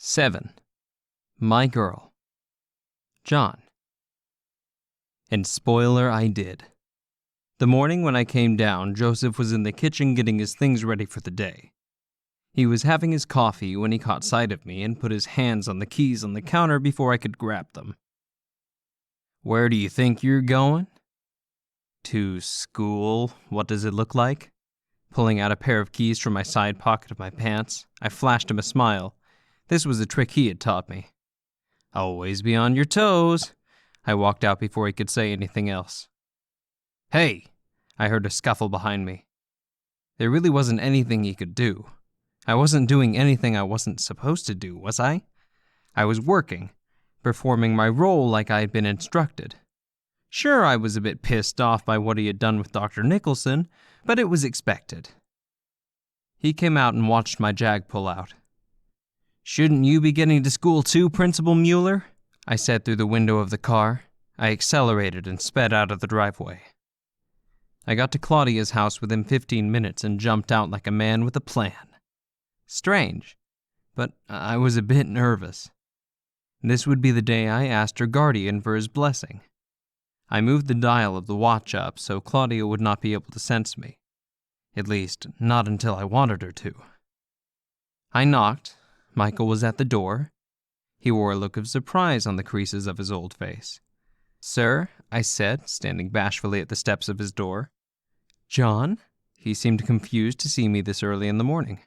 7. My Girl. John. And spoiler I did. The morning when I came down, Joseph was in the kitchen getting his things ready for the day. He was having his coffee when he caught sight of me and put his hands on the keys on the counter before I could grab them. "Where do you think you're going?" "To school. What does it look like?" Pulling out a pair of keys from my side pocket of my pants, I flashed him a smile. This was a trick he had taught me. "Always be on your toes." I walked out before he could say anything else. "Hey!" I heard a scuffle behind me. There really wasn't anything he could do. I wasn't doing anything I wasn't supposed to do, was I? I was working, performing my role like I had been instructed. Sure, I was a bit pissed off by what he had done with Dr. Nicholson, but it was expected. He came out and watched my jag pull out. "Shouldn't you be getting to school too, Principal Mueller?" I said through the window of the car. I accelerated and sped out of the driveway. I got to Claudia's house within 15 minutes and jumped out like a man with a plan. Strange, but I was a bit nervous. This would be the day I asked her guardian for his blessing. I moved the dial of the watch up so Claudia would not be able to sense me. At least, not until I wanted her to. I knocked. Michael was at the door. He wore a look of surprise on the creases of his old face. "Sir," I said, standing bashfully at the steps of his door. "John?" He seemed confused to see me this early in the morning.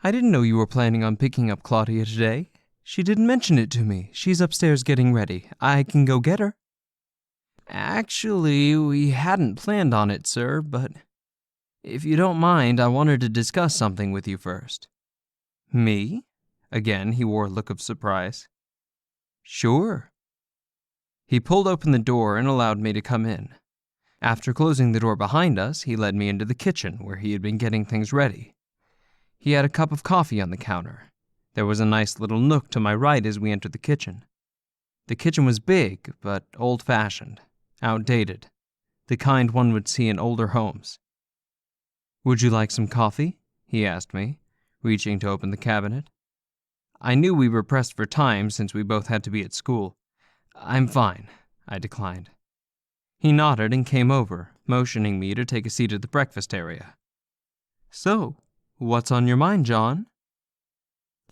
"I didn't know you were planning on picking up Claudia today. She didn't mention it to me. She's upstairs getting ready. I can go get her." "Actually, we hadn't planned on it, sir, but if you don't mind, I wanted to discuss something with you first." "Me?" Again, he wore a look of surprise. "Sure." He pulled open the door and allowed me to come in. After closing the door behind us, he led me into the kitchen where he had been getting things ready. He had a cup of coffee on the counter. There was a nice little nook to my right as we entered the kitchen. The kitchen was big, but old-fashioned, outdated, the kind one would see in older homes. "Would you like some coffee?" he asked me, reaching to open the cabinet. I knew we were pressed for time since we both had to be at school. "I'm fine," I declined. He nodded and came over, motioning me to take a seat at the breakfast area. "So, what's on your mind, John?"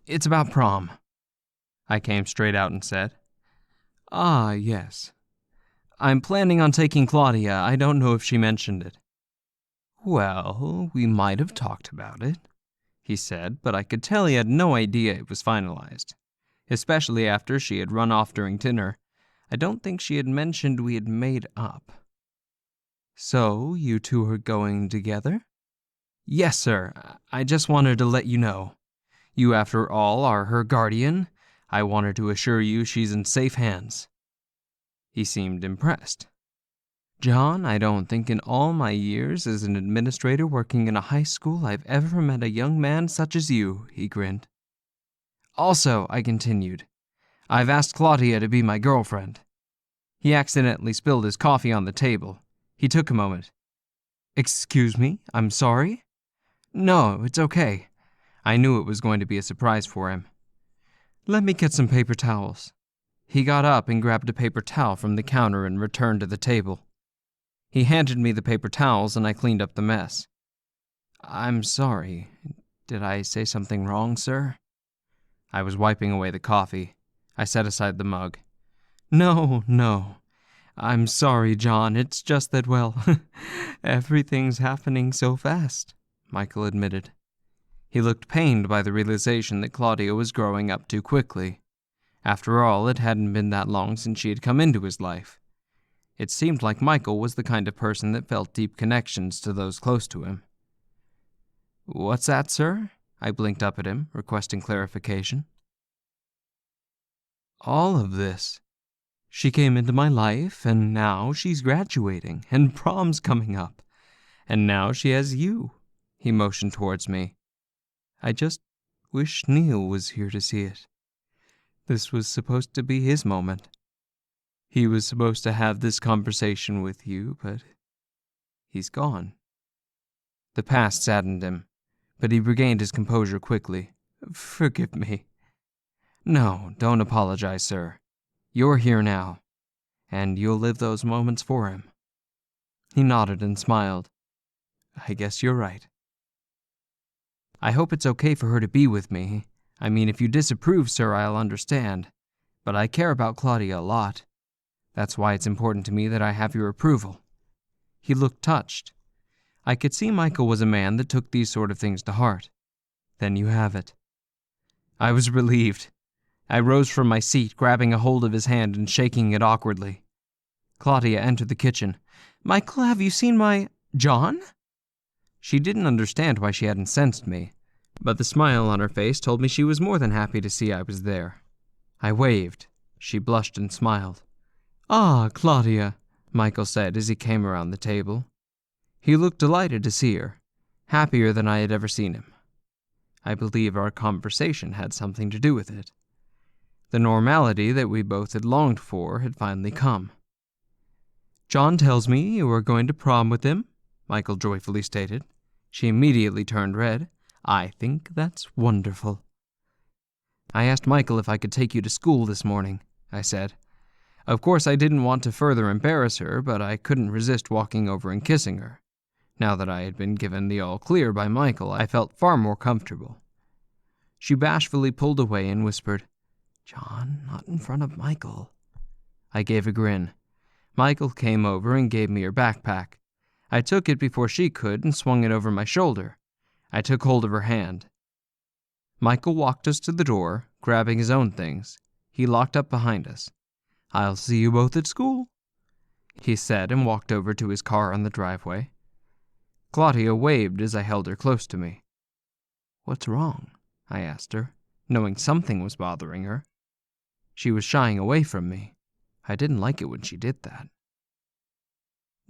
"It's about prom," I came straight out and said. "Ah, yes. I'm planning on taking Claudia. I don't know if she mentioned it." "Well, we might have talked about it," he said, but I could tell he had no idea it was finalized. Especially after she had run off during dinner. I don't think she had mentioned we had made up. "So, you two are going together?" "Yes, sir. I just wanted to let you know. You, after all, are her guardian. I wanted to assure you she's in safe hands." He seemed impressed. "John, I don't think in all my years as an administrator working in a high school I've ever met a young man such as you," he grinned. "Also," I continued, "I've asked Claudia to be my girlfriend." He accidentally spilled his coffee on the table. He took a moment. "Excuse me, I'm sorry?" "No, it's okay." I knew it was going to be a surprise for him. "Let me get some paper towels." He got up and grabbed a paper towel from the counter and returned to the table. He handed me the paper towels and I cleaned up the mess. "I'm sorry. Did I say something wrong, sir?" I was wiping away the coffee. I set aside the mug. No. I'm sorry, John. It's just that, well, everything's happening so fast," Michael admitted. He looked pained by the realization that Claudia was growing up too quickly. After all, it hadn't been that long since she had come into his life. It seemed like Michael was the kind of person that felt deep connections to those close to him. "What's that, sir?" I blinked up at him, requesting clarification. "All of this. She came into my life, and now she's graduating, and prom's coming up. And now she has you." He motioned towards me. "I just wish Neil was here to see it. This was supposed to be his moment. He was supposed to have this conversation with you, but he's gone." The past saddened him, but he regained his composure quickly. Forgive me. No, don't apologize, sir. You're here now, and you'll live those moments for him. He nodded and smiled. I guess you're right. I hope it's okay for her to be with me. I mean, if you disapprove, sir, I'll understand. But I care about Claudia a lot. That's why it's important to me that I have your approval. He looked touched. I could see Michael was a man that took these sort of things to heart. Then you have it. I was relieved. I rose from my seat, grabbing a hold of his hand and shaking it awkwardly. Claudia entered the kitchen. Michael, have you seen my... John? She didn't understand why she hadn't sensed me, but the smile on her face told me she was more than happy to see I was there. I waved. She blushed and smiled. Ah, Claudia, Michael said as he came around the table. He looked delighted to see her, happier than I had ever seen him. I believe our conversation had something to do with it. The normality that we both had longed for had finally come. John tells me you are going to prom with him, Michael joyfully stated. She immediately turned red. I think that's wonderful. I asked Michael if I could take you to school this morning, I said. Of course, I didn't want to further embarrass her, but I couldn't resist walking over and kissing her. Now that I had been given the all-clear by Michael, I felt far more comfortable. She bashfully pulled away and whispered, John, not in front of Michael. I gave a grin. Michael came over and gave me her backpack. I took it before she could and swung it over my shoulder. I took hold of her hand. Michael walked us to the door, grabbing his own things. He locked up behind us. I'll see you both at school, he said and walked over to his car on the driveway. Claudia waved as I held her close to me. What's wrong? I asked her, knowing something was bothering her. She was shying away from me. I didn't like it when she did that.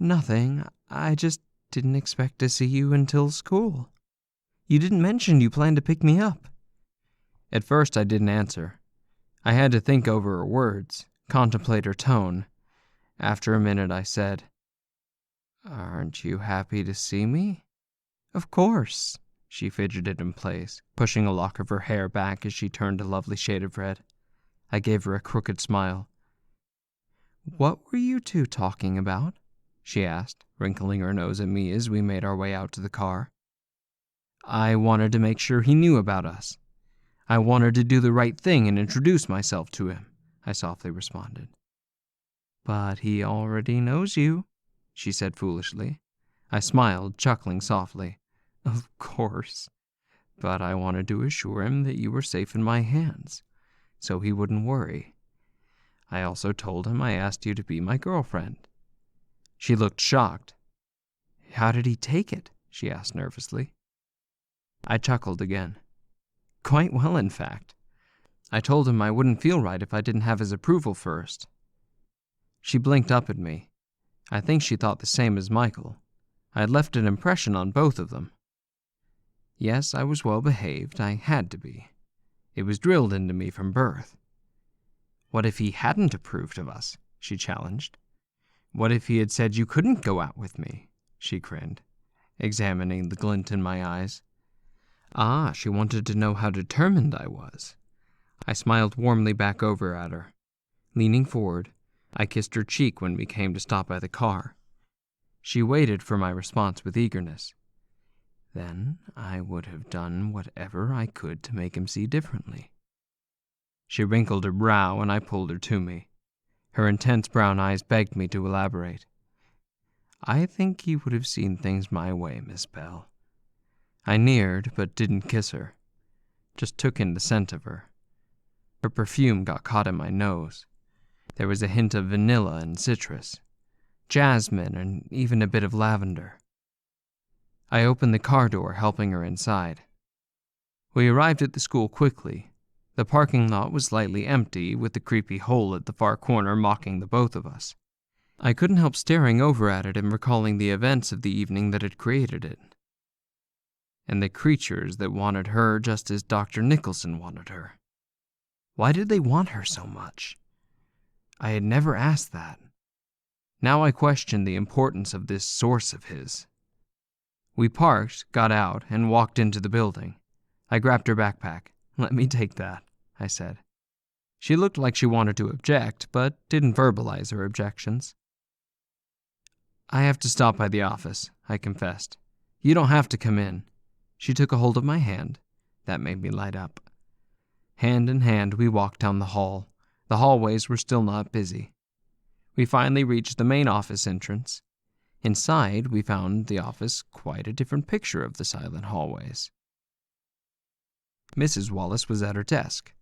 Nothing. I just didn't expect to see you until school. You didn't mention you planned to pick me up. At first I didn't answer. I had to think over her words, contemplate her tone. After a minute I said, Aren't you happy to see me? Of course. She fidgeted in place, pushing a lock of her hair back as she turned a lovely shade of red. I gave her a crooked smile. What were you two talking about? She asked, wrinkling her nose at me as we made our way out to the car. I wanted to make sure he knew about us. I wanted to do the right thing and introduce myself to him, I softly responded. But he already knows you, she said foolishly. I smiled, chuckling softly. Of course. But I wanted to assure him that you were safe in my hands, so he wouldn't worry. I also told him I asked you to be my girlfriend. She looked shocked. How did he take it? She asked nervously. I chuckled again. Quite well, in fact. I told him I wouldn't feel right if I didn't have his approval first. She blinked up at me. I think she thought the same as Michael. I had left an impression on both of them. Yes, I was well behaved. I had to be. It was drilled into me from birth. What if he hadn't approved of us? She challenged. What if he had said you couldn't go out with me? She grinned, examining the glint in my eyes. Ah, she wanted to know how determined I was. I smiled warmly back over at her. Leaning forward, I kissed her cheek when we came to stop by the car. She waited for my response with eagerness. Then I would have done whatever I could to make him see differently. She wrinkled her brow and I pulled her to me. Her intense brown eyes begged me to elaborate. I think you would have seen things my way, Miss Bell. I neared but didn't kiss her, just took in the scent of her. Her perfume got caught in my nose. There was a hint of vanilla and citrus, jasmine, and even a bit of lavender. I opened the car door, helping her inside. We arrived at the school quickly. The parking lot was slightly empty, with the creepy hole at the far corner mocking the both of us. I couldn't help staring over at it and recalling the events of the evening that had created it. And the creatures that wanted her just as Dr. Nicholson wanted her. Why did they want her so much? I had never asked that. Now I questioned the importance of this source of his. We parked, got out, and walked into the building. I grabbed her backpack. "Let me take that," I said. She looked like she wanted to object, but didn't verbalize her objections. "I have to stop by the office," I confessed. "You don't have to come in." She took a hold of my hand. That made me light up. Hand in hand, we walked down the hall. The hallways were still not busy. We finally reached the main office entrance. Inside, we found the office quite a different picture of the silent hallways. Mrs. Wallace was at her desk.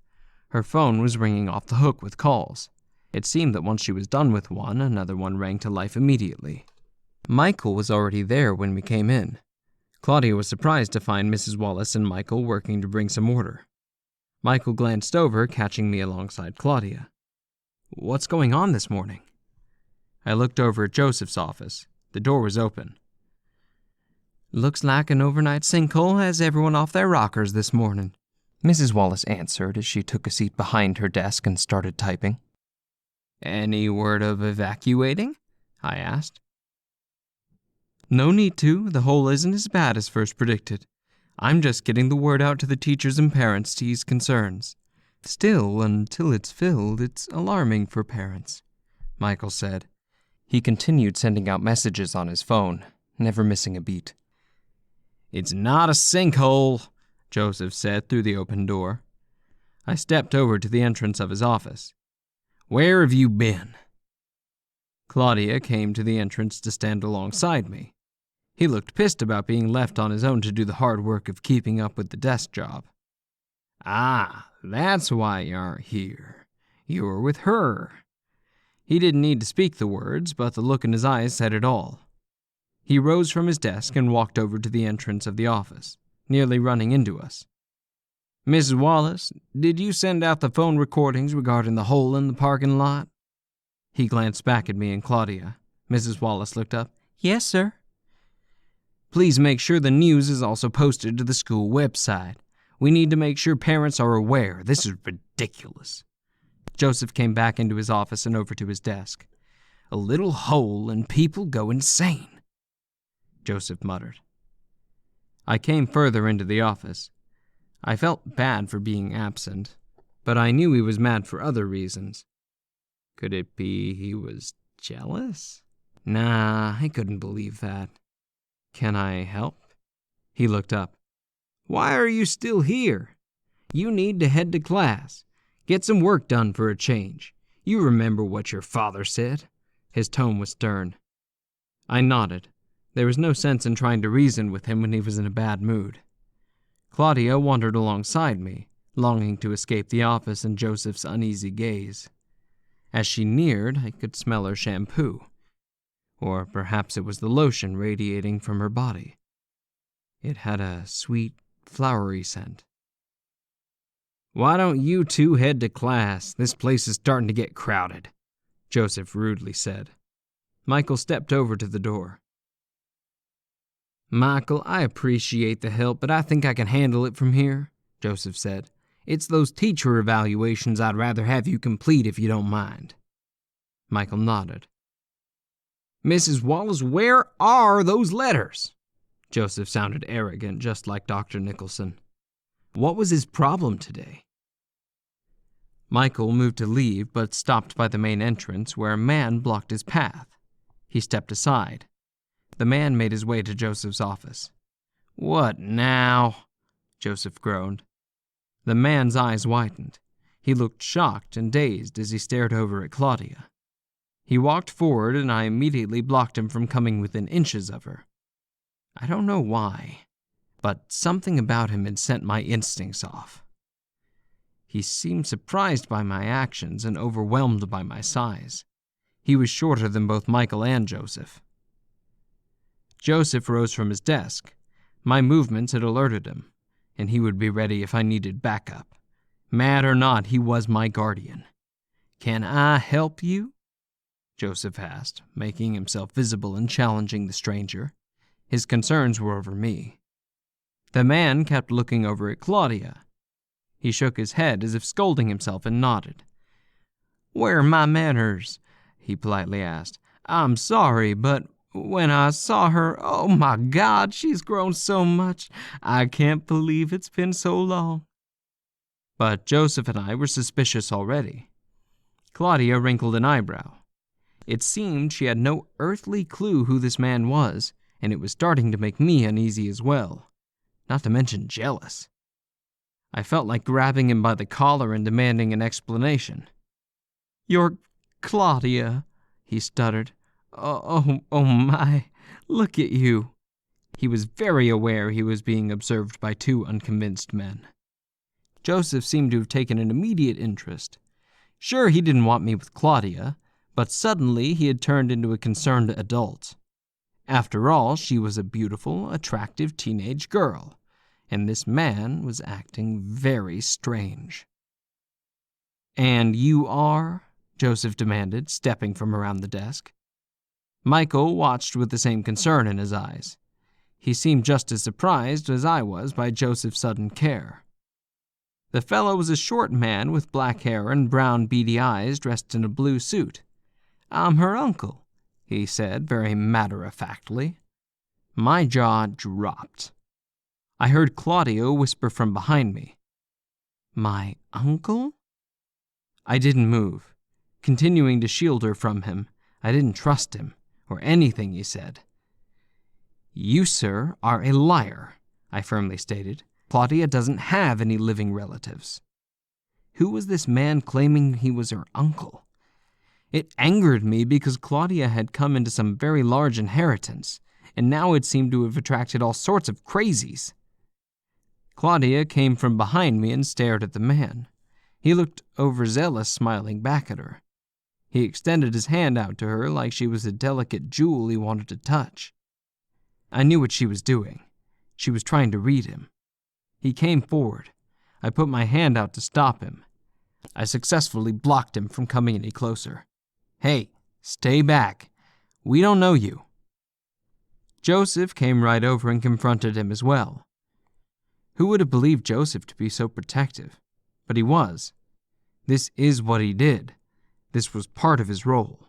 Her phone was ringing off the hook with calls. It seemed that once she was done with one, another one rang to life immediately. Michael was already there when we came in. Claudia was surprised to find Mrs. Wallace and Michael working to bring some order. Michael glanced over, catching me alongside Claudia. "What's going on this morning?" I looked over at Joseph's office. The door was open. "Looks like an overnight sinkhole has everyone off their rockers this morning," Mrs. Wallace answered as she took a seat behind her desk and started typing. "Any word of evacuating?" I asked. "No need to. The hole isn't as bad as first predicted. I'm just getting the word out to the teachers and parents to ease concerns. Still, until it's filled, it's alarming for parents," Michael said. He continued sending out messages on his phone, never missing a beat. "It's not a sinkhole," Joseph said through the open door. I stepped over to the entrance of his office. "Where have you been?" Claudia came to the entrance to stand alongside me. He looked pissed about being left on his own to do the hard work of keeping up with the desk job. "Ah, that's why you aren't here. You were with her." He didn't need to speak the words, but the look in his eyes said it all. He rose from his desk and walked over to the entrance of the office, nearly running into us. "Mrs. Wallace, did you send out the phone recordings regarding the hole in the parking lot?" He glanced back at me and Claudia. Mrs. Wallace looked up. "Yes, sir." "Please make sure the news is also posted to the school website. We need to make sure parents are aware. This is ridiculous." Joseph came back into his office and over to his desk. "A little hole and people go insane," Joseph muttered. I came further into the office. I felt bad for being absent, but I knew he was mad for other reasons. Could it be he was jealous? Nah, I couldn't believe that. "Can I help?" He looked up. "Why are you still here? You need to head to class. Get some work done for a change. You remember what your father said." His tone was stern. I nodded. There was no sense in trying to reason with him when he was in a bad mood. Claudia wandered alongside me, longing to escape the office and Joseph's uneasy gaze. As she neared, I could smell her shampoo. Or perhaps it was the lotion radiating from her body. It had a sweet, flowery scent. "Why don't you two head to class? This place is starting to get crowded," Joseph rudely said. Michael stepped over to the door. "Michael, I appreciate the help, but I think I can handle it from here," Joseph said. "It's those teacher evaluations I'd rather have you complete if you don't mind." Michael nodded. "Mrs. Wallace, where are those letters?" Joseph sounded arrogant, just like Dr. Nicholson. What was his problem today? Michael moved to leave, but stopped by the main entrance where a man blocked his path. He stepped aside. The man made his way to Joseph's office. "What now?" Joseph groaned. The man's eyes widened. He looked shocked and dazed as he stared over at Claudia. He walked forward, and I immediately blocked him from coming within inches of her. I don't know why, but something about him had sent my instincts off. He seemed surprised by my actions and overwhelmed by my size. He was shorter than both Michael and Joseph. Joseph rose from his desk. My movements had alerted him, and he would be ready if I needed backup. Mad or not, he was my guardian. "Can I help you?" Joseph asked, making himself visible and challenging the stranger. His concerns were over me. The man kept looking over at Claudia. He shook his head as if scolding himself and nodded. "Where are my manners?" he politely asked. "I'm sorry, but when I saw her, oh my God, she's grown so much. I can't believe it's been so long." But Joseph and I were suspicious already. Claudia wrinkled an eyebrow. It seemed she had no earthly clue who this man was, and it was starting to make me uneasy as well, not to mention jealous. I felt like grabbing him by the collar and demanding an explanation. "You're Claudia," he stuttered. Oh my, look at you." He was very aware he was being observed by two unconvinced men. Joseph seemed to have taken an immediate interest. Sure, he didn't want me with Claudia, but suddenly he had turned into a concerned adult. After all, she was a beautiful, attractive teenage girl, and this man was acting very strange. "And you are?" Joseph demanded, stepping from around the desk. Michael watched with the same concern in his eyes. He seemed just as surprised as I was by Joseph's sudden care. The fellow was a short man with black hair and brown beady eyes dressed in a blue suit. "I'm her uncle," he said very matter-of-factly. My jaw dropped. I heard Claudia whisper from behind me, "My uncle?" I didn't move, continuing to shield her from him. I didn't trust him, or anything he said. "You, sir, are a liar," I firmly stated. "Claudia doesn't have any living relatives." Who was this man claiming he was her uncle? It angered me because Claudia had come into some very large inheritance, and now it seemed to have attracted all sorts of crazies. Claudia came from behind me and stared at the man. He looked overzealous, smiling back at her. He extended his hand out to her like she was a delicate jewel he wanted to touch. I knew what she was doing. She was trying to read him. He came forward. I put my hand out to stop him. I successfully blocked him from coming any closer. "Hey, stay back. We don't know you." Joseph came right over and confronted him as well. Who would have believed Joseph to be so protective? But he was. This is what he did. This was part of his role.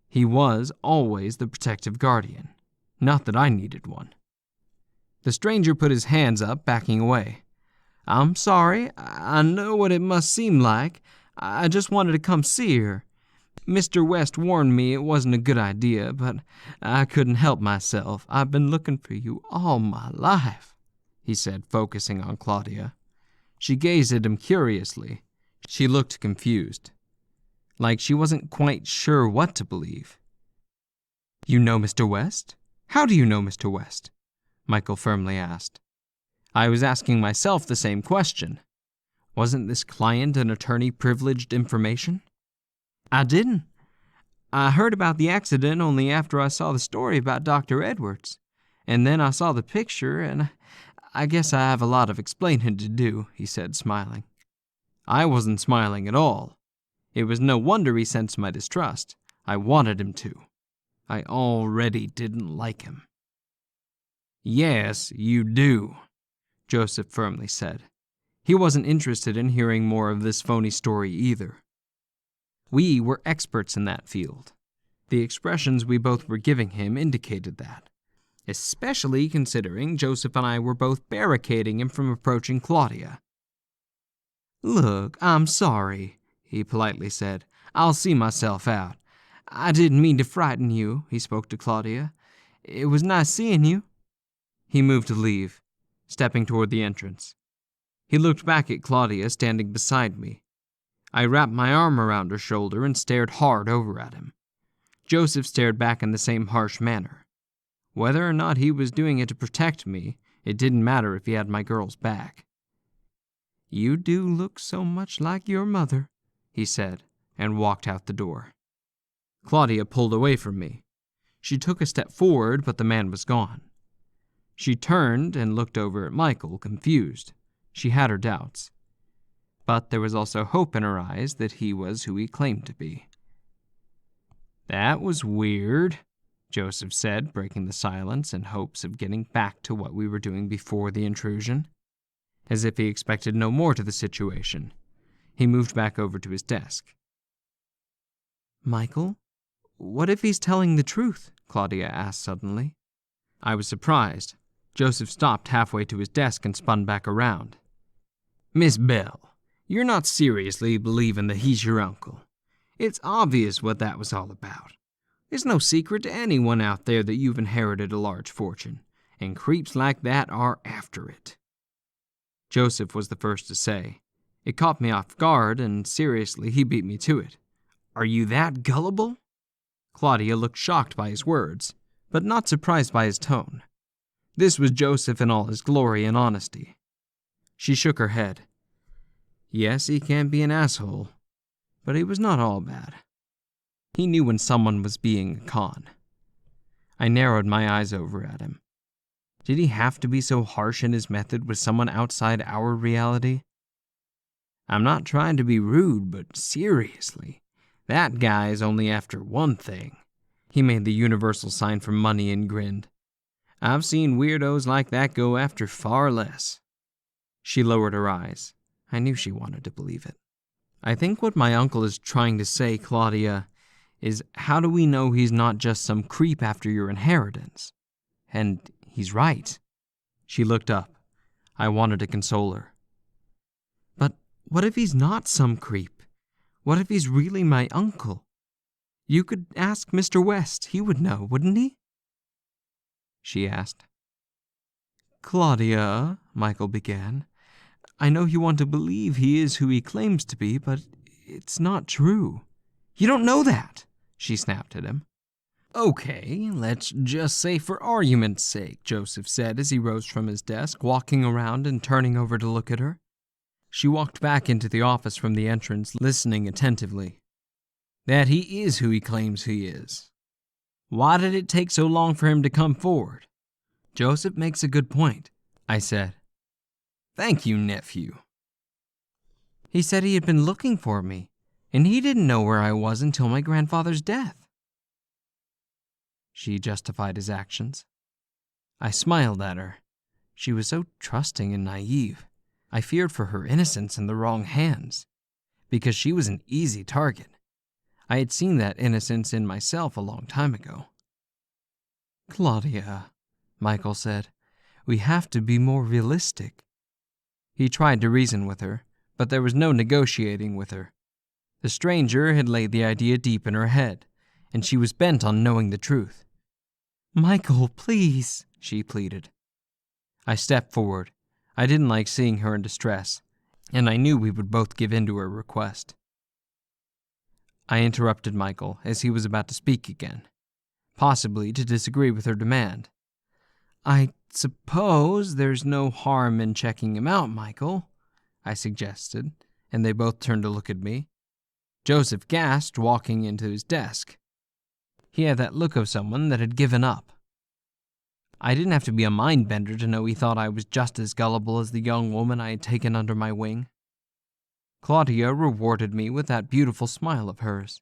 He was always the protective guardian. Not that I needed one. The stranger put his hands up, backing away. "I'm sorry. I know what it must seem like. I just wanted to come see her. Mr. West warned me it wasn't a good idea, but I couldn't help myself. I've been looking for you all my life," he said, focusing on Claudia. She gazed at him curiously. She looked confused, like she wasn't quite sure what to believe. "You know Mr. West? How do you know Mr. West?" Michael firmly asked. I was asking myself the same question. Wasn't this client and attorney privileged information? "I didn't. I heard about the accident only after I saw the story about Dr. Edwards. And then I saw the picture, and I guess I have a lot of explaining to do," he said, smiling. I wasn't smiling at all. It was no wonder he sensed my distrust. I wanted him to. I already didn't like him. "Yes, you do," Joseph firmly said. He wasn't interested in hearing more of this phony story either. We were experts in that field. The expressions we both were giving him indicated that, especially considering Joseph and I were both barricading him from approaching Claudia. "Look, I'm sorry," he politely said. "I'll see myself out. I didn't mean to frighten you," he spoke to Claudia. "It was nice seeing you." He moved to leave, stepping toward the entrance. He looked back at Claudia standing beside me. I wrapped my arm around her shoulder and stared hard over at him. Joseph stared back in the same harsh manner. Whether or not he was doing it to protect me, it didn't matter if he had my girl's back. "You do look so much like your mother," he said, and walked out the door. Claudia pulled away from me. She took a step forward, but the man was gone. She turned and looked over at Michael, confused. She had her doubts. But there was also hope in her eyes that he was who he claimed to be. "That was weird," Joseph said, breaking the silence in hopes of getting back to what we were doing before the intrusion. As if he expected no more to the situation, he moved back over to his desk. "Michael, what if he's telling the truth?" Claudia asked suddenly. I was surprised. Joseph stopped halfway to his desk and spun back around. Miss Bell, you're not seriously believing that he's your uncle. It's obvious what that was all about. It's no secret to anyone out there that you've inherited a large fortune, and creeps like that are after it. Joseph was the first to say. It caught me off guard, and seriously, he beat me to it. Are you that gullible? Claudia looked shocked by his words, but not surprised by his tone. This was Joseph in all his glory and honesty. She shook her head. Yes, he can be an asshole, but he was not all bad. He knew when someone was being a con. I narrowed my eyes over at him. Did he have to be so harsh in his method with someone outside our reality? I'm not trying to be rude, but seriously, that guy is only after one thing. He made the universal sign for money and grinned. I've seen weirdos like that go after far less. She lowered her eyes. I knew she wanted to believe it. I think what my uncle is trying to say, Claudia, is how do we know he's not just some creep after your inheritance? And he's right. She looked up. I wanted to console her. But what if he's not some creep? What if he's really my uncle? You could ask Mr. West. He would know, wouldn't he? She asked. Claudia, Michael began, I know you want to believe he is who he claims to be, but it's not true. You don't know that, she snapped at him. Okay, let's just say for argument's sake, Joseph said as he rose from his desk, walking around and turning over to look at her. She walked back into the office from the entrance, listening attentively. That he is who he claims he is. Why did it take so long for him to come forward? Joseph makes a good point, I said. Thank you, nephew. He said he had been looking for me, and he didn't know where I was until my grandfather's death. She justified his actions. I smiled at her. She was so trusting and naive. I feared for her innocence in the wrong hands, because she was an easy target. I had seen that innocence in myself a long time ago. Claudia, Michael said, we have to be more realistic. He tried to reason with her, but there was no negotiating with her. The stranger had laid the idea deep in her head, and she was bent on knowing the truth. Michael, please, she pleaded. I stepped forward. I didn't like seeing her in distress, and I knew we would both give in to her request. I interrupted Michael as he was about to speak again, possibly to disagree with her demand. I suppose there's no harm in checking him out, Michael, I suggested, and they both turned to look at me. Joseph gasped, walking into his desk. He had that look of someone that had given up. I didn't have to be a mind-bender to know he thought I was just as gullible as the young woman I had taken under my wing. Claudia rewarded me with that beautiful smile of hers.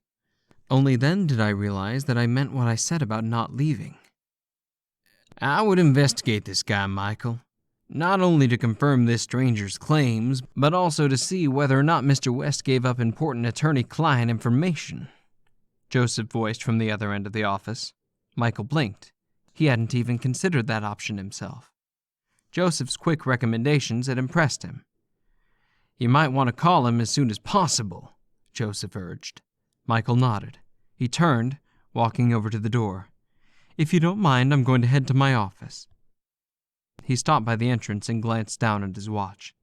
Only then did I realize that I meant what I said about not leaving. I would investigate this guy, Michael, not only to confirm this stranger's claims, but also to see whether or not Mr. West gave up important attorney-client information, Joseph voiced from the other end of the office. Michael blinked. He hadn't even considered that option himself. Joseph's quick recommendations had impressed him. You might want to call him as soon as possible, Joseph urged. Michael nodded. He turned, walking over to the door. If you don't mind, I'm going to head to my office. He stopped by the entrance and glanced down at his watch.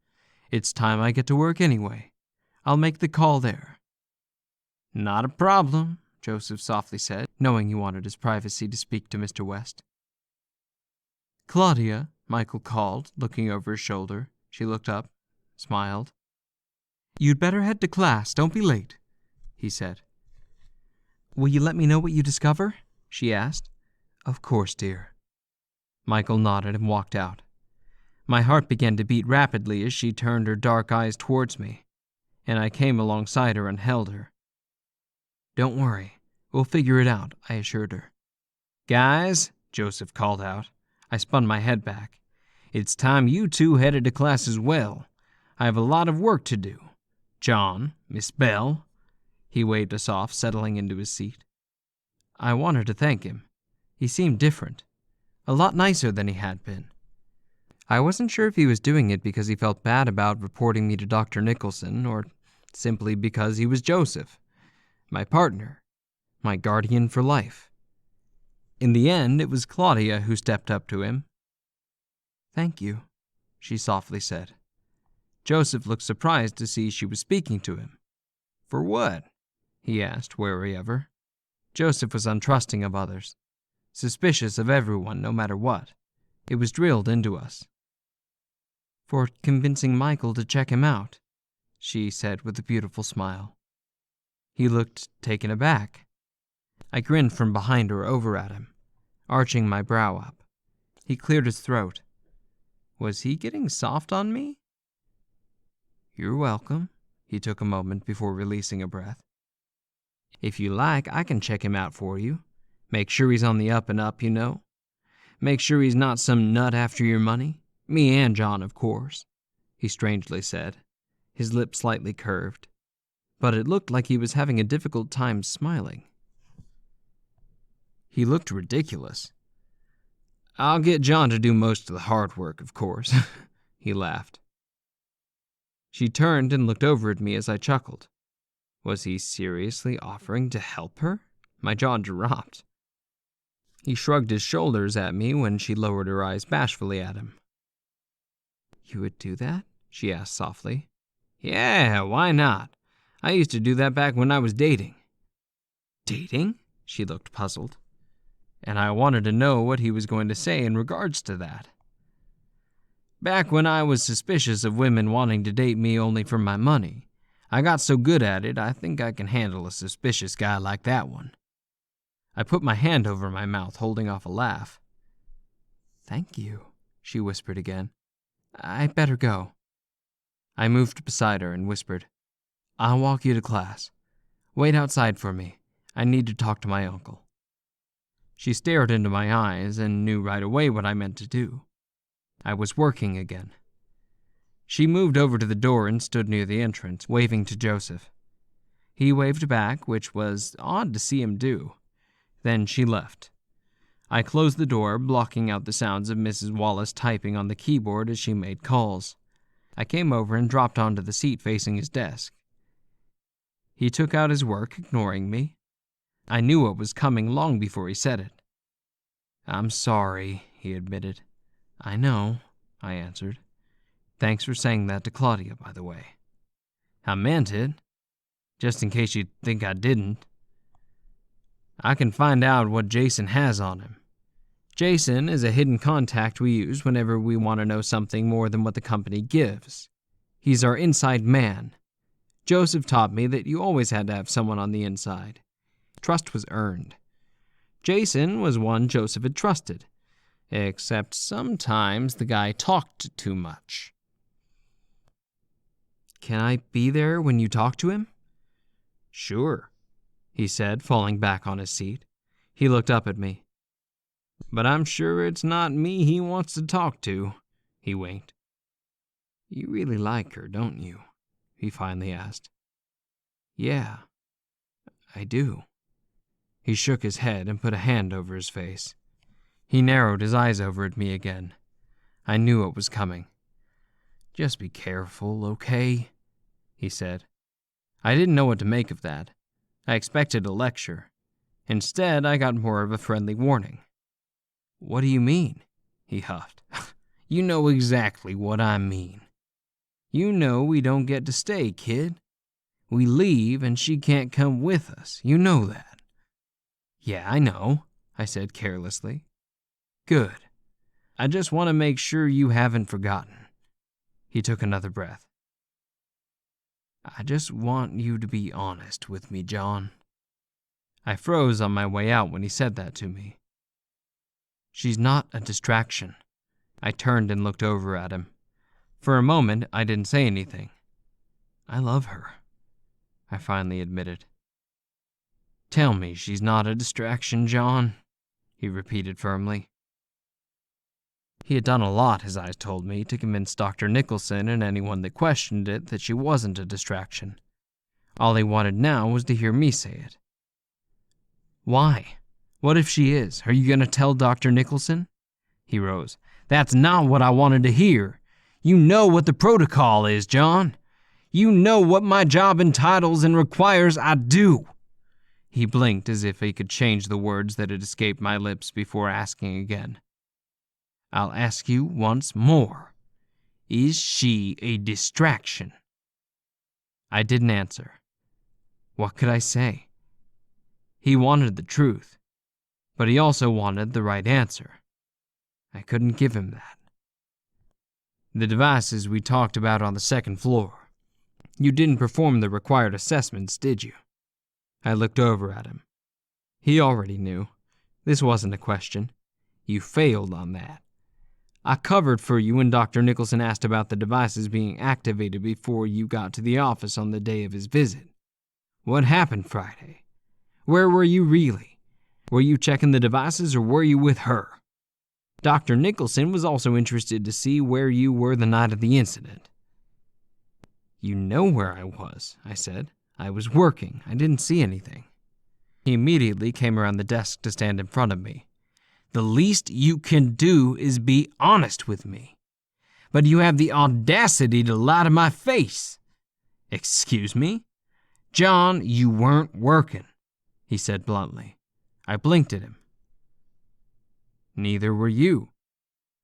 It's time I get to work anyway. I'll make the call there. Not a problem, Joseph softly said, knowing he wanted his privacy to speak to Mr. West. Claudia, Michael called, looking over his shoulder. She looked up, smiled. You'd better head to class. Don't be late, he said. Will you let me know what you discover? She asked. Of course, dear. Michael nodded and walked out. My heart began to beat rapidly as she turned her dark eyes towards me, and I came alongside her and held her. Don't worry, we'll figure it out, I assured her. Guys, Joseph called out. I spun my head back. It's time you two headed to class as well. I have a lot of work to do. John, Miss Bell. He waved us off, settling into his seat. I wanted to thank him. He seemed different. A lot nicer than he had been. I wasn't sure if he was doing it because he felt bad about reporting me to Dr. Nicholson or simply because he was Joseph, my partner, my guardian for life. In the end, it was Claudia who stepped up to him. "Thank you," she softly said. Joseph looked surprised to see she was speaking to him. "For what?" he asked, wary of her. Joseph was untrusting of others, suspicious of everyone no matter what. It was drilled into us. "For convincing Michael to check him out," she said with a beautiful smile. He looked taken aback. I grinned from behind her over at him, arching my brow up. He cleared his throat. Was he getting soft on me? "You're welcome," he took a moment before releasing a breath. "If you like, I can check him out for you. Make sure he's on the up and up, you know. Make sure he's not some nut after your money. Me and John, of course," he strangely said, his lips slightly curved. But it looked like he was having a difficult time smiling. He looked ridiculous. "I'll get John to do most of the hard work, of course," he laughed. She turned and looked over at me as I chuckled. Was he seriously offering to help her? My jaw dropped. He shrugged his shoulders at me when she lowered her eyes bashfully at him. "You would do that?" she asked softly. "Yeah, why not? I used to do that back when I was dating." "Dating?" She looked puzzled. And I wanted to know what he was going to say in regards to that. "Back when I was suspicious of women wanting to date me only for my money, I got so good at it, I think I can handle a suspicious guy like that one." I put my hand over my mouth, holding off a laugh. "Thank you," she whispered again. "I'd better go." I moved beside her and whispered, "I'll walk you to class. Wait outside for me. I need to talk to my uncle." She stared into my eyes and knew right away what I meant to do. I was working again. She moved over to the door and stood near the entrance, waving to Joseph. He waved back, which was odd to see him do. Then she left. I closed the door, blocking out the sounds of Mrs. Wallace typing on the keyboard as she made calls. I came over and dropped onto the seat facing his desk. He took out his work, ignoring me. I knew what was coming long before he said it. "I'm sorry," he admitted. "I know," I answered. "Thanks for saying that to Claudia, by the way." "I meant it, just in case you'd think I didn't. I can find out what Jason has on him. Jason is a hidden contact we use whenever we want to know something more than what the company gives. He's our inside man. Joseph taught me that you always had to have someone on the inside. Trust was earned. Jason was one Joseph had trusted, except sometimes the guy talked too much." "Can I be there when you talk to him?" "Sure," he said, falling back on his seat. He looked up at me. "But I'm sure it's not me he wants to talk to," he winked. "You really like her, don't you?" he finally asked. "Yeah, I do." He shook his head and put a hand over his face. He narrowed his eyes over at me again. I knew it was coming. "Just be careful, okay?" he said. I didn't know what to make of that. I expected a lecture. Instead, I got more of a friendly warning. "What do you mean?" he huffed. "You know exactly what I mean. You know we don't get to stay, kid. We leave and she can't come with us. You know that." "Yeah, I know," I said carelessly. "Good. I just want to make sure you haven't forgotten." He took another breath. "I just want you to be honest with me, John." I froze on my way out when he said that to me. "She's not a distraction." I turned and looked over at him. For a moment, I didn't say anything. "I love her," I finally admitted. "Tell me she's not a distraction, John," he repeated firmly. He had done a lot, his eyes told me, to convince Dr. Nicholson and anyone that questioned it that she wasn't a distraction. All he wanted now was to hear me say it. "Why? What if she is? Are you going to tell Dr. Nicholson?" He rose. That's not what I wanted to hear. You know what the protocol is, John. You know what my job entitles and requires I do." He blinked as if he could change the words that had escaped my lips before asking again. "I'll ask you once more. Is she a distraction?" I didn't answer. What could I say? He wanted the truth, but he also wanted the right answer. I couldn't give him that. "The devices we talked about on the second floor. You didn't perform the required assessments, did you?" I looked over at him. He already knew. This wasn't a question. "You failed on that. I covered for you when Dr. Nicholson asked about the devices being activated before you got to the office on the day of his visit. What happened Friday? Where were you really? Were you checking the devices or were you with her? Dr. Nicholson was also interested to see where you were the night of the incident." "You know where I was," I said. "I was working. I didn't see anything." He immediately came around the desk to stand in front of me. "The least you can do is be honest with me. But you have the audacity to lie to my face." "Excuse me?" "John, you weren't working," he said bluntly. I blinked at him. "Neither were you.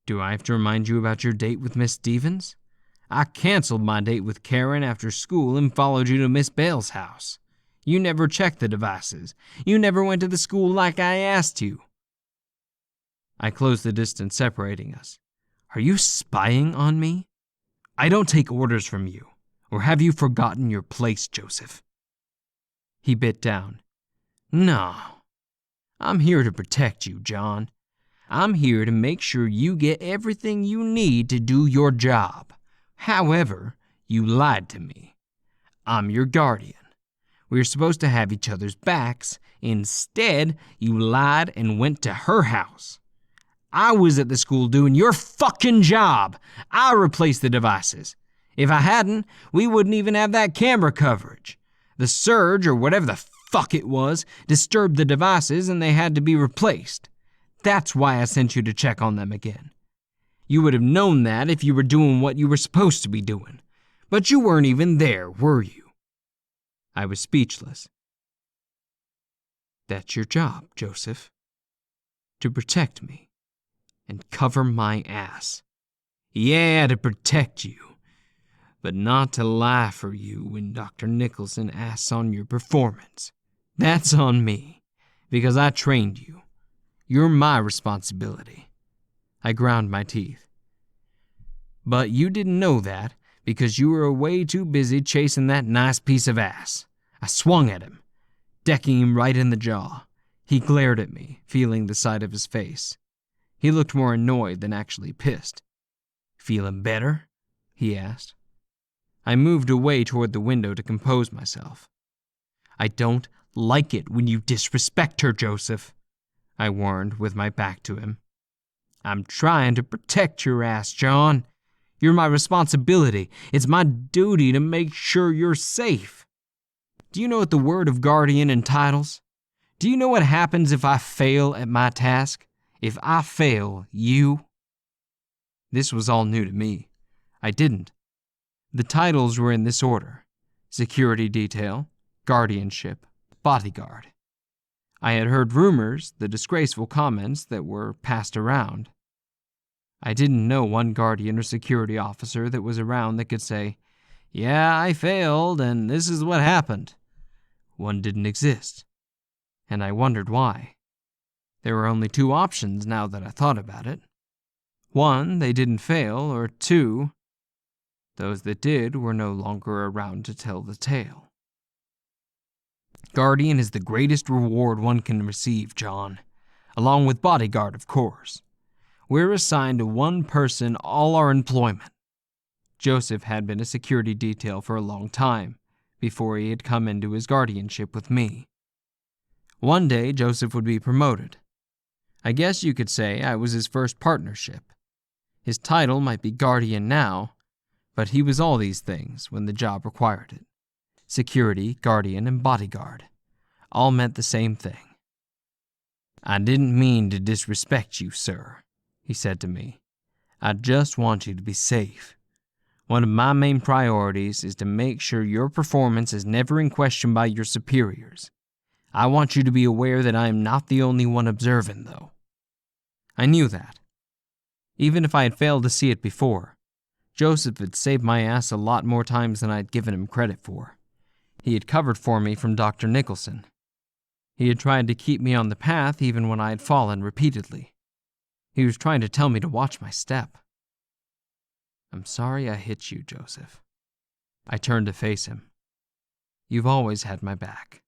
Do I have to remind you about your date with Miss Stevens? I canceled my date with Karen after school and followed you to Miss Bale's house. You never checked the devices. You never went to the school like I asked you." I closed the distance separating us. "Are you spying on me? I don't take orders from you. Or have you forgotten your place, Joseph?" He bit down. "No. I'm here to protect you, John. I'm here to make sure you get everything you need to do your job. However, you lied to me. I'm your guardian. We were supposed to have each other's backs. Instead, you lied and went to her house. I was at the school doing your fucking job. I replaced the devices. If I hadn't, we wouldn't even have that camera coverage. The surge, or whatever the fuck it was, disturbed the devices and they had to be replaced. That's why I sent you to check on them again. You would have known that if you were doing what you were supposed to be doing. But you weren't even there, were you?" I was speechless. "That's your job, Joseph. To protect me. And cover my ass. Yeah, to protect you. But not to lie for you when Dr. Nicholson asks on your performance. That's on me, because I trained you. You're my responsibility." I ground my teeth. "But you didn't know that because you were way too busy chasing that nice piece of ass." I swung at him, decking him right in the jaw. He glared at me, feeling the side of his face. He looked more annoyed than actually pissed. "Feeling better?" he asked. I moved away toward the window to compose myself. "I don't like it when you disrespect her, Joseph," I warned with my back to him. "I'm trying to protect your ass, John. You're my responsibility. It's my duty to make sure you're safe. Do you know what the word of guardian entitles? Do you know what happens if I fail at my task? If I fail, you..." This was all new to me. I didn't. The titles were in this order: security detail, guardianship, bodyguard. I had heard rumors, the disgraceful comments that were passed around. I didn't know one guardian or security officer that was around that could say, "Yeah, I failed, and this is what happened." One didn't exist, and I wondered why. There were only two options now that I thought about it. One, they didn't fail, or two, those that did were no longer around to tell the tale. Guardian is the greatest reward one can receive, John, along with bodyguard, of course. We're assigned to one person all our employment. Joseph had been a security detail for a long time, before he had come into his guardianship with me. One day, Joseph would be promoted. I guess you could say I was his first partnership. His title might be guardian now, but he was all these things when the job required it. Security, guardian, and bodyguard all meant the same thing. "I didn't mean to disrespect you, sir," he said to me. I just want you to be safe. One of my main priorities is to make sure your performance is never in question by your superiors. I want you to be aware that I am not the only one observing, though. I knew that. Even if I had failed to see it before, Joseph had saved my ass a lot more times than I had given him credit for. He had covered for me from Dr. Nicholson. He had tried to keep me on the path even when I had fallen repeatedly. He was trying to tell me to watch my step. I'm sorry I hit you, Joseph. I turned to face him. You've always had my back,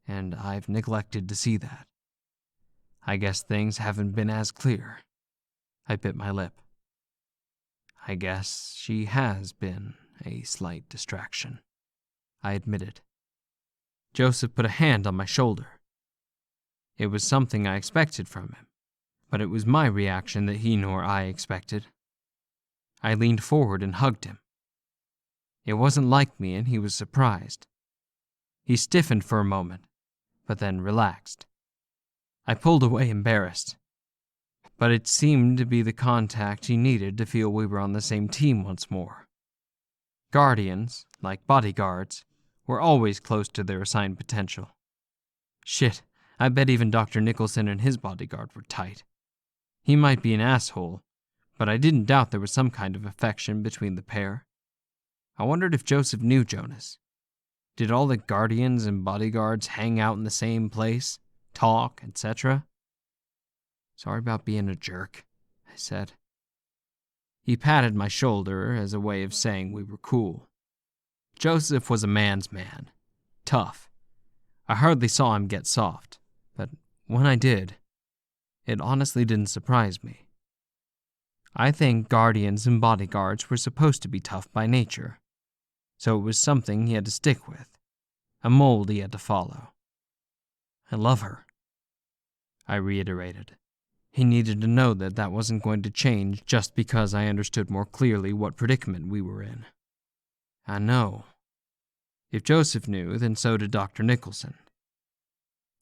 and I've neglected to see that. I guess things haven't been as clear. I bit my lip. I guess she has been a slight distraction, I admitted. Joseph put a hand on my shoulder. It was something I expected from him, but it was my reaction that he nor I expected. I leaned forward and hugged him. It wasn't like me, and he was surprised. He stiffened for a moment, but then relaxed. I pulled away embarrassed, but it seemed to be the contact he needed to feel we were on the same team once more. Guardians, like bodyguards, were always close to their assigned potential. Shit, I bet even Dr. Nicholson and his bodyguard were tight. He might be an asshole, but I didn't doubt there was some kind of affection between the pair. I wondered if Joseph knew Jonas. Did all the guardians and bodyguards hang out in the same place, talk, etc.? Sorry about being a jerk, I said. He patted my shoulder as a way of saying we were cool. Joseph was a man's man, tough. I hardly saw him get soft, but when I did, it honestly didn't surprise me. I think guardians and bodyguards were supposed to be tough by nature, so it was something he had to stick with, a mold he had to follow. I love her, I reiterated. He needed to know that that wasn't going to change just because I understood more clearly what predicament we were in. I know. If Joseph knew, then so did Dr. Nicholson.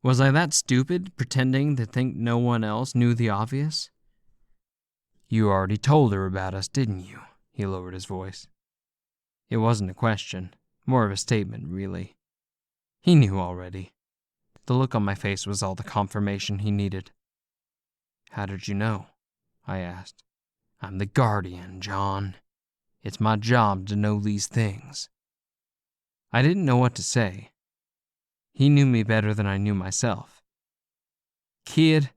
Was I that stupid, pretending to think no one else knew the obvious? You already told her about us, didn't you? He lowered his voice. It wasn't a question, more of a statement, really. He knew already. The look on my face was all the confirmation he needed. How did you know? I asked. I'm the guardian, John. It's my job to know these things. I didn't know what to say. He knew me better than I knew myself. Kid,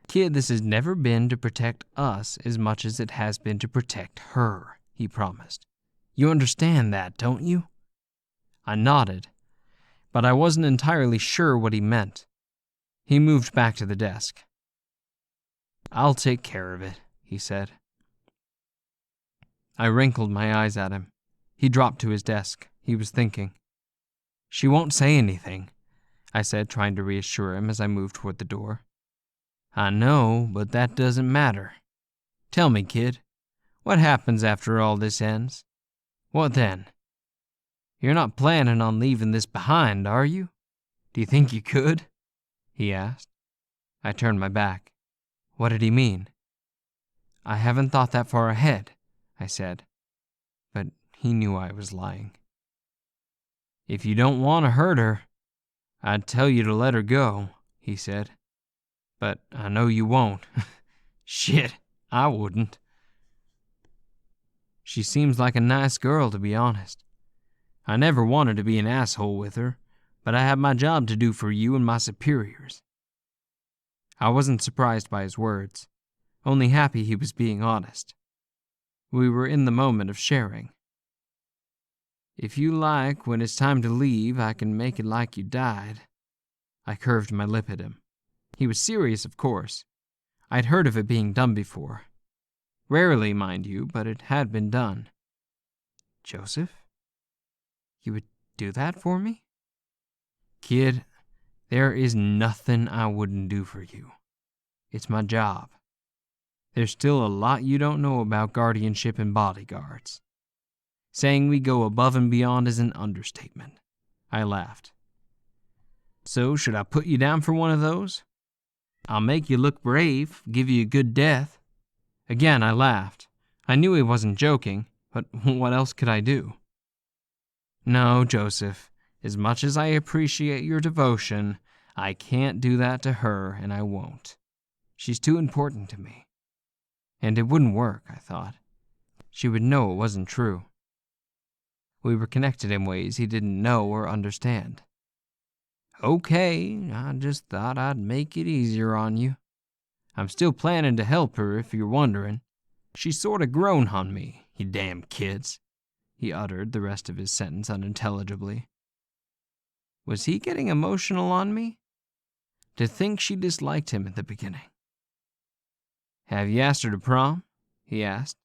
this has never been to protect us as much as it has been to protect her, he promised. You understand that, don't you? I nodded, but I wasn't entirely sure what he meant. He moved back to the desk. I'll take care of it, he said. I wrinkled my eyes at him. He dropped to his desk. He was thinking. She won't say anything, I said, trying to reassure him as I moved toward the door. I know, but that doesn't matter. Tell me, kid, what happens after all this ends? What then? You're not planning on leaving this behind, are you? Do you think you could? He asked. I turned my back. What did he mean? I haven't thought that far ahead, I said, but he knew I was lying. If you don't want to hurt her, I'd tell you to let her go, he said. But I know you won't. Shit, I wouldn't. She seems like a nice girl, to be honest. I never wanted to be an asshole with her, but I have my job to do for you and my superiors. I wasn't surprised by his words, only happy he was being honest. We were in the moment of sharing. If you like, when it's time to leave, I can make it like you died. I curved my lip at him. He was serious, of course. I'd heard of it being done before. Rarely, mind you, but it had been done. Joseph? You would do that for me? Kid, there is nothing I wouldn't do for you. It's my job. There's still a lot you don't know about guardianship and bodyguards. Saying we go above and beyond is an understatement. I laughed. So, should I put you down for one of those? I'll make you look brave, give you a good death. Again, I laughed. I knew he wasn't joking, but what else could I do? No, Joseph, as much as I appreciate your devotion, I can't do that to her, and I won't. She's too important to me. And it wouldn't work, I thought. She would know it wasn't true. We were connected in ways he didn't know or understand. Okay, I just thought I'd make it easier on you. I'm still planning to help her, if you're wondering. She's sorta grown on me, you damn kids, he uttered the rest of his sentence unintelligibly. Was he getting emotional on me? To think she disliked him at the beginning. Have you asked her to prom? He asked.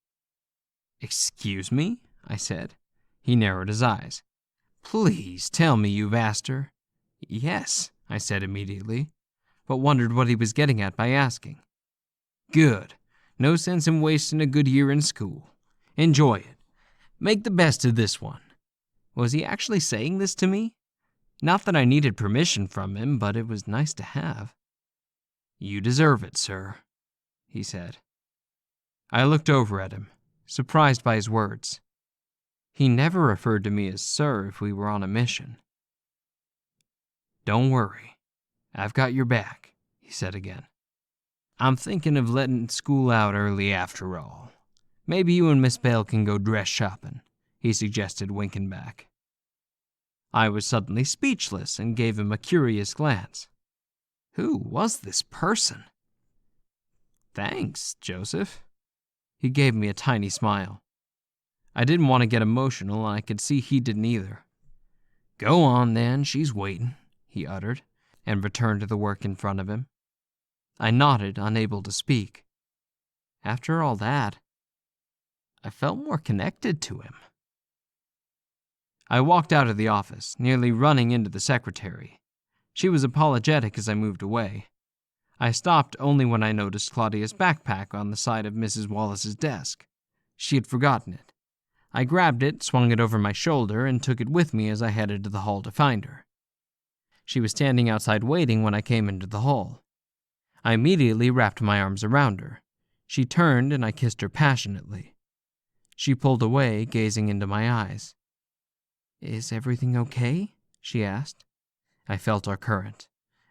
Excuse me? I said. He narrowed his eyes. Please tell me you've asked her. Yes, I said immediately, but wondered what he was getting at by asking. Good. No sense in wasting a good year in school. Enjoy it. Make the best of this one. Was he actually saying this to me? Not that I needed permission from him, but it was nice to have. You deserve it, sir, he said. I looked over at him, surprised by his words. He never referred to me as sir if we were on a mission. Don't worry. I've got your back, he said again. I'm thinking of letting school out early after all. Maybe you and Miss Bell can go dress shopping, he suggested, winking back. I was suddenly speechless and gave him a curious glance. Who was this person? Thanks, Joseph. He gave me a tiny smile. I didn't want to get emotional, and I could see he didn't either. Go on, then, she's waiting, he uttered, and returned to the work in front of him. I nodded, unable to speak. After all that, I felt more connected to him. I walked out of the office, nearly running into the secretary. She was apologetic as I moved away. I stopped only when I noticed Claudia's backpack on the side of Mrs. Wallace's desk. She had forgotten it. I grabbed it, swung it over my shoulder, and took it with me as I headed to the hall to find her. She was standing outside waiting when I came into the hall. I immediately wrapped my arms around her. She turned and I kissed her passionately. She pulled away, gazing into my eyes. Is everything okay? She asked. I felt our current.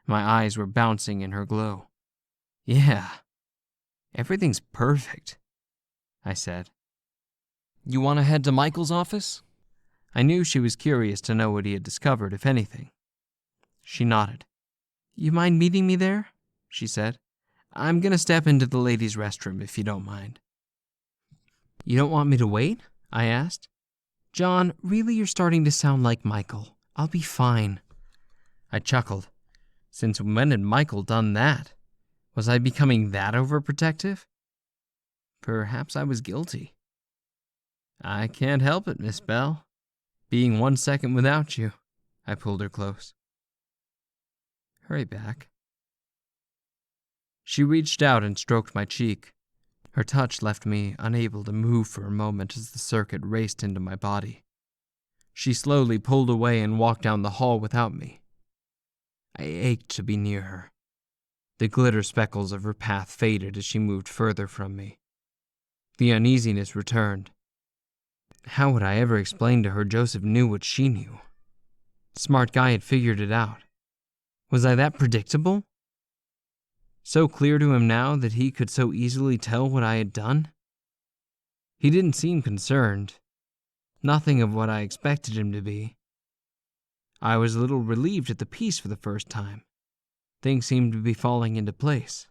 My eyes were bouncing in her glow. Yeah, everything's perfect, I said. You want to head to Michael's office? I knew she was curious to know what he had discovered, if anything. She nodded. You mind meeting me there? She said. I'm going to step into the ladies' restroom if you don't mind. You don't want me to wait? I asked. John, really you're starting to sound like Michael. I'll be fine. I chuckled. Since when had Michael done that? Was I becoming that overprotective? Perhaps I was guilty. I can't help it, Miss Bell. Being 1 second without you. I pulled her close. Hurry back. She reached out and stroked my cheek. Her touch left me unable to move for a moment as the circuit raced into my body. She slowly pulled away and walked down the hall without me. I ached to be near her. The glitter speckles of her path faded as she moved further from me. The uneasiness returned. How would I ever explain to her Joseph knew what she knew? Smart guy had figured it out. Was I that predictable? So clear to him now that he could so easily tell what I had done? He didn't seem concerned. Nothing of what I expected him to be. I was a little relieved at the piece for the first time. Things seemed to be falling into place.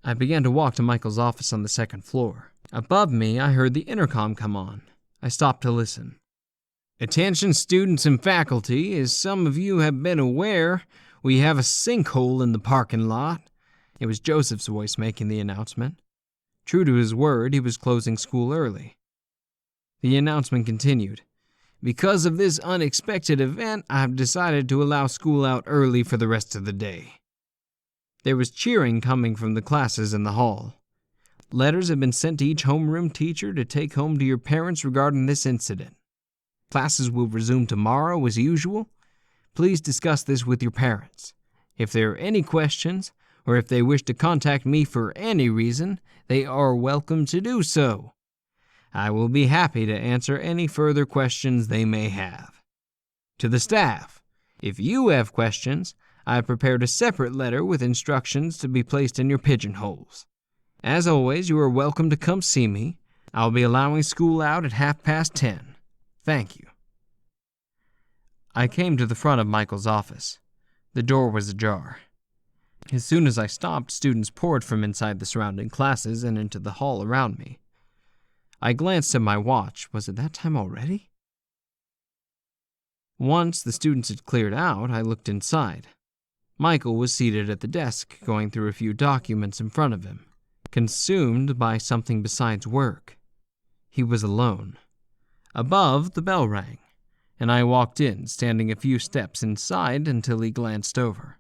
I began to walk to Michael's office on the second floor. Above me, I heard the intercom come on. I stopped to listen. Attention students and faculty, as some of you have been aware, we have a sinkhole in the parking lot. It was Joseph's voice making the announcement. True to his word, he was closing school early. The announcement continued. Because of this unexpected event, I've decided to allow school out early for the rest of the day. There was cheering coming from the classes in the hall. Letters have been sent to each homeroom teacher to take home to your parents regarding this incident. Classes will resume tomorrow as usual. Please discuss this with your parents. If there are any questions, or if they wish to contact me for any reason, they are welcome to do so. I will be happy to answer any further questions they may have. To the staff, if you have questions, I have prepared a separate letter with instructions to be placed in your pigeonholes. As always, you are welcome to come see me. I'll be allowing school out at 10:30. Thank you. I came to the front of Michael's office. The door was ajar. As soon as I stopped, students poured from inside the surrounding classes and into the hall around me. I glanced at my watch. Was it that time already? Once the students had cleared out, I looked inside. Michael was seated at the desk, going through a few documents in front of him, consumed by something besides work. He was alone. Above, the bell rang, and I walked in, standing a few steps inside until he glanced over.